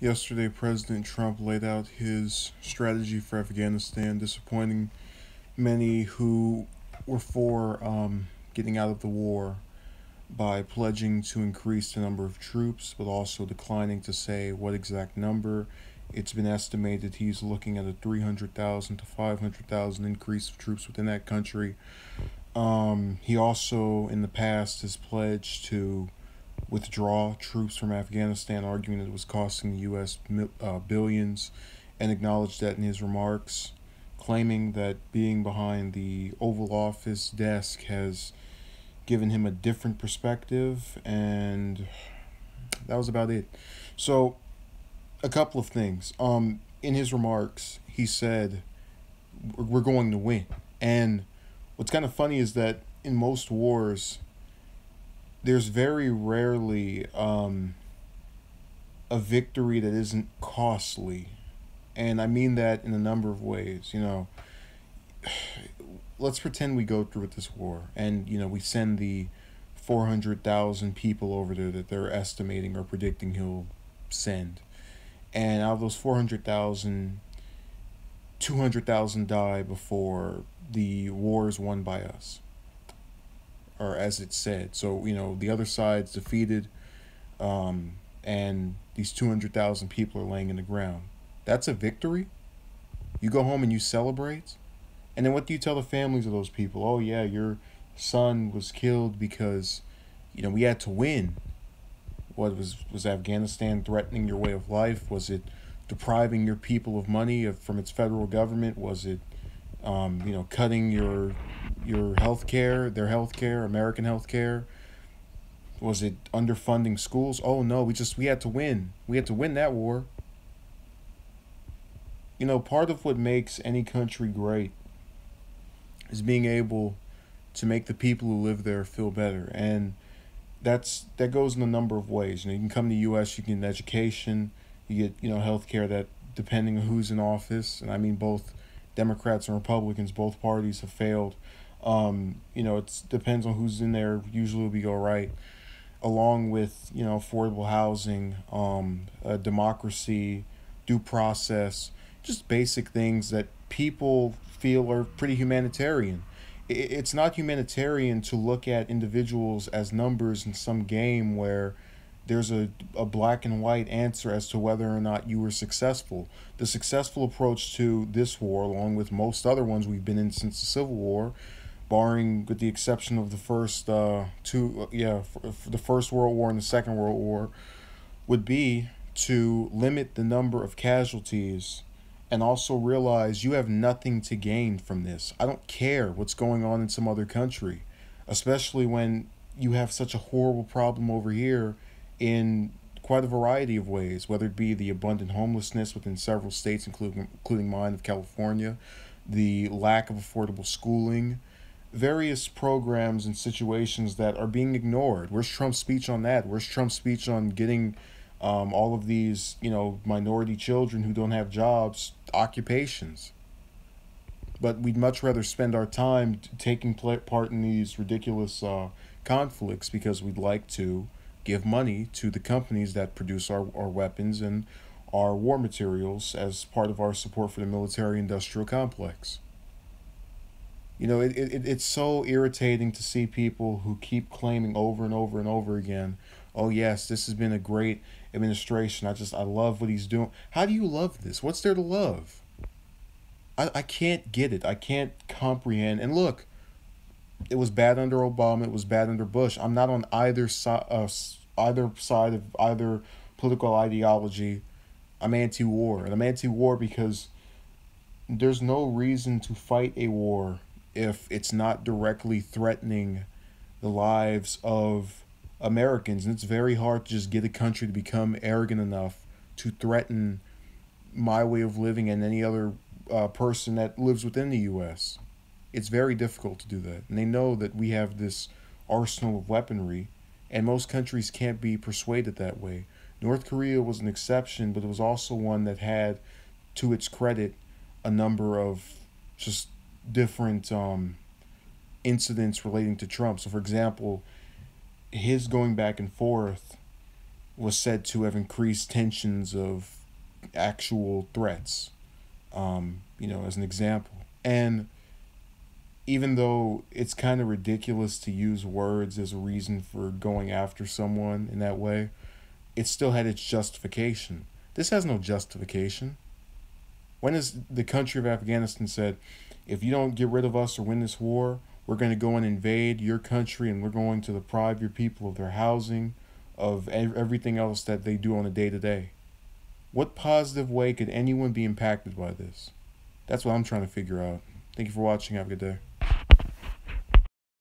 Yesterday, President Trump laid out his strategy for Afghanistan, disappointing many who were for getting out of the war by pledging to increase the number of troops, but also declining to say what exact number. It's been estimated he's looking at a 300,000 to 500,000 increase of troops within that country. He also, in the past, has pledged to withdraw troops from Afghanistan, arguing that it was costing the U.S. Billions, and acknowledged that in his remarks, claiming that being behind the Oval Office desk has given him a different perspective, and that was about it. So, a couple of things. In his remarks, he said, "We're going to win," and what's kind of funny is that in most wars, there's very rarely a victory that isn't costly. And I mean that in a number of ways. Let's pretend we go through with this war and, we send the 400,000 people over there that they're estimating or predicting he'll send. And out of those 400,000, 200,000 die before the war is won by us, or as it's said. So, the other side's defeated, and these 200,000 people are laying in the ground. That's a victory? You go home and you celebrate? And then what do you tell the families of those people? Oh, yeah, your son was killed because, we had to win. What was Afghanistan threatening your way of life? Was it depriving your people of money from its federal government? Was it, cutting your health care, their health care, American health care? Was it underfunding schools? Oh no, we had to win. We had to win that war. Part of what makes any country great is being able to make the people who live there feel better. And that goes in a number of ways. You can come to the US, you get education, you get, health care that, depending on who's in office, and I mean both Democrats and Republicans, both parties have failed. It depends on who's in there. Usually we go right, along with affordable housing, democracy, due process, just basic things that people feel are pretty humanitarian. It's not humanitarian to look at individuals as numbers in some game where there's a black and white answer as to whether or not you were successful. The successful approach to this war, along with most other ones we've been in since the Civil War, barring with the exception of the first the First World War and the Second World War, would be to limit the number of casualties and also realize you have nothing to gain from this. I don't care what's going on in some other country, especially when you have such a horrible problem over here in quite a variety of ways, whether it be the abundant homelessness within several states, including mine of California, the lack of affordable schooling, various programs and situations that are being ignored. Where's Trump's speech on that? Where's Trump's speech on getting all of these, minority children who don't have jobs, occupations? But we'd much rather spend our time taking part in these ridiculous conflicts because we'd like to give money to the companies that produce our weapons and our war materials as part of our support for the military industrial complex. It's so irritating to see people who keep claiming over and over and over again, oh, yes, this has been a great administration. I love what he's doing. How do you love this? What's there to love? I can't get it. I can't comprehend. And look, it was bad under Obama. It was bad under Bush. I'm not on either side of either political ideology. I'm anti-war, and I'm anti-war because there's no reason to fight a war if it's not directly threatening the lives of Americans. And it's very hard to just get a country to become arrogant enough to threaten my way of living and any other person that lives within the U.S. It's very difficult to do that. And they know that we have this arsenal of weaponry, and most countries can't be persuaded that way. North Korea was an exception, but it was also one that had, to its credit, a number of just different incidents relating to Trump. So, for example, his going back and forth was said to have increased tensions of actual threats, as an example. And even though it's kind of ridiculous to use words as a reason for going after someone in that way, it still had its justification. This has no justification. When has the country of Afghanistan said, if you don't get rid of us or win this war, we're going to go and invade your country and we're going to deprive your people of their housing, of everything else that they do on a day to day? What positive way could anyone be impacted by this? That's what I'm trying to figure out. Thank you for watching. Have a good day.